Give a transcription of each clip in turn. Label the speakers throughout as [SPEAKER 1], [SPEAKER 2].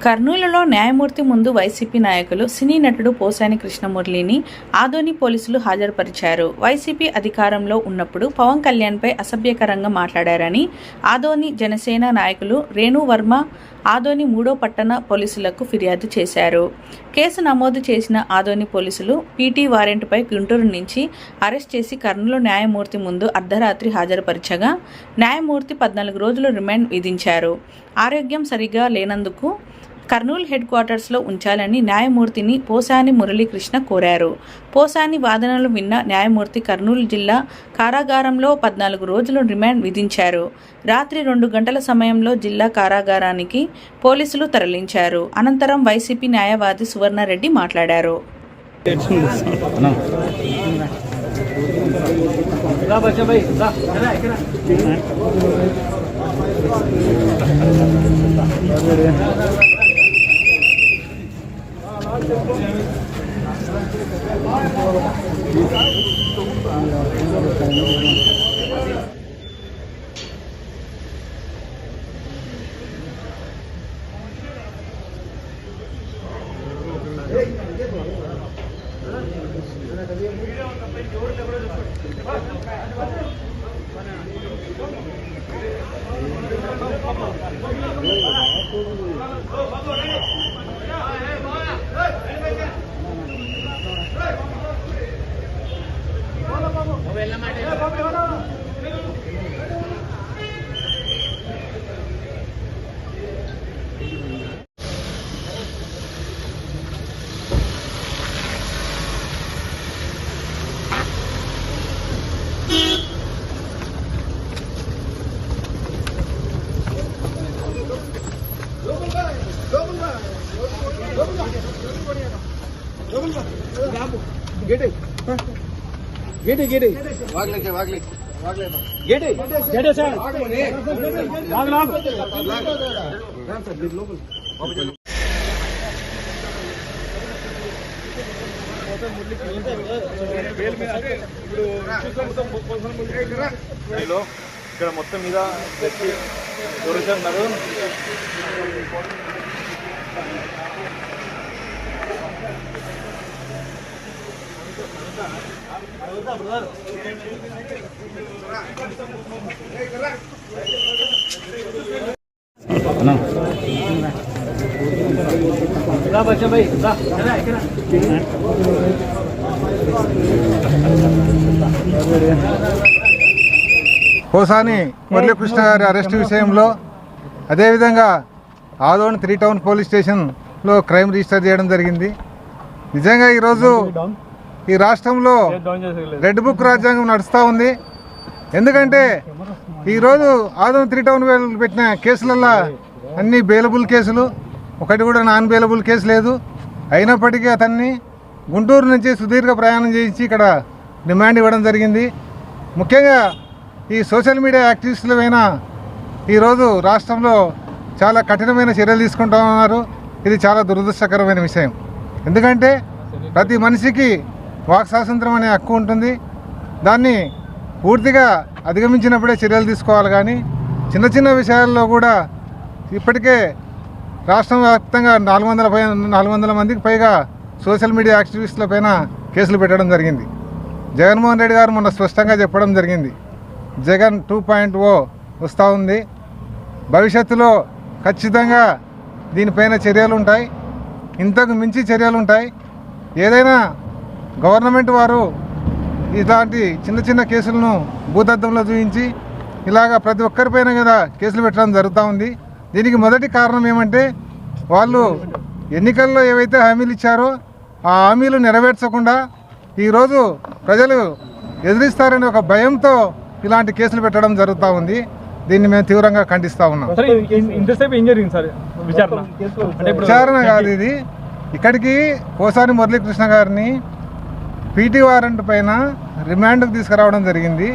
[SPEAKER 1] కర్నూలులో న్యాయమూర్తి ముందు వైసీపీ నాయకులు సినీ నటుడు పోసాని కృష్ణమురళిని ఆదోని పోలీసులు హాజరుపరిచారు. వైసీపీ అధికారంలో ఉన్నప్పుడు పవన్ కళ్యాణ్పై అసభ్యకరంగా మాట్లాడారని ఆదోని జనసేన నాయకులు రేణు వర్మ ఆదోని 3వ పట్టణ పోలీసులకు ఫిర్యాదు చేశారు. కేసు నమోదు చేసిన ఆదోని పోలీసులు పీటీ వారెంట్పై గుంటూరు నుంచి అరెస్ట్ చేసి కర్నూలు న్యాయమూర్తి ముందు అర్ధరాత్రి హాజరుపరచగా న్యాయమూర్తి 14 రోజులు రిమాండ్ విధించారు. ఆరోగ్యం సరిగా లేనందుకు కర్నూలు హెడ్ క్వార్టర్స్లో ఉంచాలని న్యాయమూర్తిని పోసాని మురళీకృష్ణ కోరారు. పోసాని వాదనలు విన్న న్యాయమూర్తి కర్నూలు జిల్లా కారాగారంలో 14 రోజులు రిమాండ్ విధించారు. రాత్రి 2 గంటల సమయంలో జిల్లా కారాగారానికి పోలీసులు తరలించారు. అనంతరం వైసీపీ న్యాయవాది సువర్ణరెడ్డి మాట్లాడారు.
[SPEAKER 2] ఇక్కడ మొత్తం మీద వ్యక్తి దొరుకుతున్నారు.
[SPEAKER 3] పోసాని మురళీకృష్ణ గారి అరెస్టు విషయంలో అదేవిధంగా ఆదోని 3 టౌన్ పోలీస్ స్టేషన్లో క్రైమ్ రిజిస్టర్ చేయడం జరిగింది. నిజంగా ఈరోజు ఈ రాష్ట్రంలో రెడ్ బుక్ రాజ్యాంగం నడుస్తూ ఉంది. ఎందుకంటే ఈరోజు ఆదోని 3 టౌన్ పెట్టిన కేసులల్లో అన్ని బెయిలబుల్ కేసులు, ఒకటి కూడా నాన్ బెయిలబుల్ కేసు లేదు. అయినప్పటికీ అతన్ని గుంటూరు నుంచి సుదీర్ఘ ప్రయాణం చేయించి ఇక్కడ రిమాండ్ ఇవ్వడం జరిగింది. ముఖ్యంగా ఈ సోషల్ మీడియా యాక్టివిస్టుల పైన ఈరోజు రాష్ట్రంలో చాలా కఠినమైన చర్యలు తీసుకుంటూ ఉన్నారు. ఇది చాలా దురదృష్టకరమైన విషయం. ఎందుకంటే ప్రతి మనిషికి వాక్ స్వాతంత్రం అనే హక్కు ఉంటుంది. దాన్ని పూర్తిగా అధిగమించినప్పుడే చర్యలు తీసుకోవాలి. కానీ చిన్న చిన్న విషయాల్లో కూడా ఇప్పటికే రాష్ట్రం వ్యాప్తంగా 400 మందికి పైగా సోషల్ మీడియా యాక్టివిస్టుల పైన కేసులు పెట్టడం జరిగింది. జగన్మోహన్ రెడ్డి గారు మొన్న స్పష్టంగా చెప్పడం జరిగింది, జగన్ 2.0 వస్తూ ఉంది. భవిష్యత్తులో ఖచ్చితంగా దీనిపైన చర్యలు ఉంటాయి, ఇంతకు మించి చర్యలు ఉంటాయి. ఏదైనా గవర్నమెంట్ వారు ఇలాంటి చిన్న చిన్న కేసులను భూతద్దంలో చూపించి ఇలాగ ప్రతి ఒక్కరిపైన కదా కేసులు పెట్టడం జరుగుతూ ఉంది. దీనికి మొదటి కారణం ఏమంటే వాళ్ళు ఎన్నికల్లో ఏవైతే హామీలు ఇచ్చారో ఆ హామీలు నెరవేర్చకుండా ఈరోజు ప్రజలు ఎదిరిస్తారనే ఒక భయంతో ఇలాంటి కేసులు పెట్టడం జరుగుతూ ఉంది. దీన్ని మేము తీవ్రంగా ఖండిస్తూ ఉన్నాం. విచారణ కాదు ఇది. ఇక్కడికి పోసాని మురళీకృష్ణ గారిని పీటీ వారెంట్ పైన రిమాండ్కి తీసుకురావడం జరిగింది.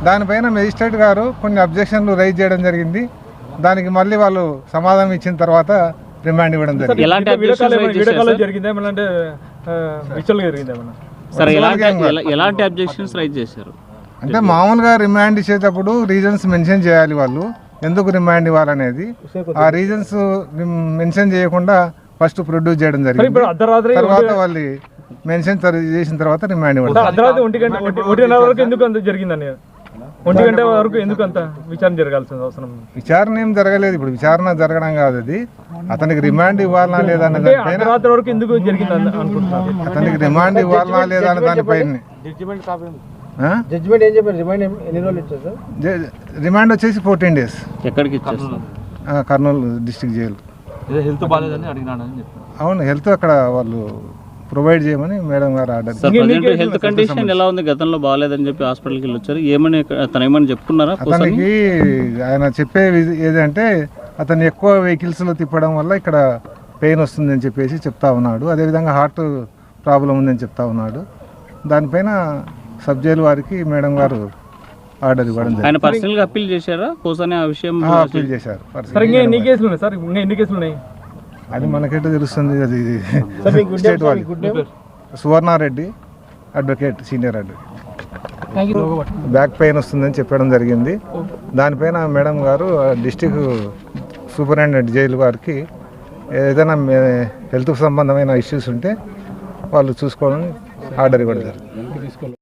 [SPEAKER 3] దానిపైన మేజిస్ట్రేట్ గారు కొన్ని అబ్జెక్షన్లు రైజ్ చేయడం జరిగింది. దానికి మళ్ళీ వాళ్ళు సమాధానం ఇచ్చిన తర్వాత రిమాండ్ ఇవ్వడం జరిగింది. అంటే మామూలుగా రిమాండ్ ఇచ్చేటప్పుడు రీజన్స్ మెన్షన్ చేయాలి వాళ్ళు. ఎందుకు రిమాండ్ ఇవ్వాలనేది ఆ రీజన్స్ మెన్షన్ చేయకుండా ఫస్ట్ ప్రొడ్యూస్ చేయడం జరిగింది. తర్వాత వాళ్ళు మెన్షన్ చేసిన తర్వాత రిమాండ్ ఇవ్వడం.
[SPEAKER 2] అర్ధరాత్రి 1:00 వరకు ఎందుకు అంత జరిగిందని, 1:00 వరకు ఎందుకు అంత విచారణ జరగాల్సిన అవసరం?
[SPEAKER 3] విచారణ ఏం జరగలేదు. ఇప్పుడు విచారణ జరగడం కాదు, అది అతనికి రిమాండ్ ఇవ్వాలనా లేదా అనే దానిపైన,
[SPEAKER 2] అర్ధరాత్రి వరకు ఎందుకు జరిగింది అనుకుంటున్నారు?
[SPEAKER 3] అతనికి రిమాండ్ ఇవ్వాలనా లేదా అనే దానిపైన రిమాండ్ వచ్చేసి 14 days.
[SPEAKER 4] ఎక్కడికి ఇచ్చేస్తారు?
[SPEAKER 3] Kurnool district jail.
[SPEAKER 2] హెల్త్ బాగాలేదని అడిగినాడని చెప్పారు.
[SPEAKER 3] అవును, హెల్త్ అక్కడ వాళ్ళు ప్రొవైడ్ చేయమని మేడం గారు ఆర్డర్.
[SPEAKER 4] హెల్త్ కండిషన్ ఎలా ఉంది? గతంలో బాగాలేదని చెప్పి హాస్పిటల్కి వెళ్ళి వచ్చారు. తను ఏమని చెప్పుకున్నారా?
[SPEAKER 3] అతనికి ఆయన చెప్పే ఏదంటే అతను ఎక్కువ వెహికల్స్లో తిప్పడం వల్ల ఇక్కడ పెయిన్ వస్తుందని చెప్పేసి చెప్తా ఉన్నాడు. అదేవిధంగా హార్ట్ ప్రాబ్లం ఉందని చెప్తా ఉన్నాడు. దానిపైన సబ్ జైలు వారికి మేడం గారు ఆర్డర్ ఇవ్వడం
[SPEAKER 4] ఆయన పర్సనల్గా అప్పీల్ చేశారా పోసాని ఆ విషయం?
[SPEAKER 3] అప్పీల్ చేశారు.
[SPEAKER 2] ఎన్ని కేసులు ఉన్నాయి సార్? ఇంకా ఎన్ని కేసులు ఉన్నాయి
[SPEAKER 3] అది మనకైతే తెలుస్తుంది. అది స్టేట్ వాళ్ళు Suvarna Reddy advocate, senior advocate. Back pain వస్తుందని చెప్పడం జరిగింది. దానిపైన మేడం గారు డిస్టిక్ సూపరింటెండెంట్ జైలు వారికి ఏదైనా హెల్త్ సంబంధమైన ఇష్యూస్ ఉంటే వాళ్ళు చూసుకోవడం ఆర్డర్ ఇవ్వడం జరిగింది.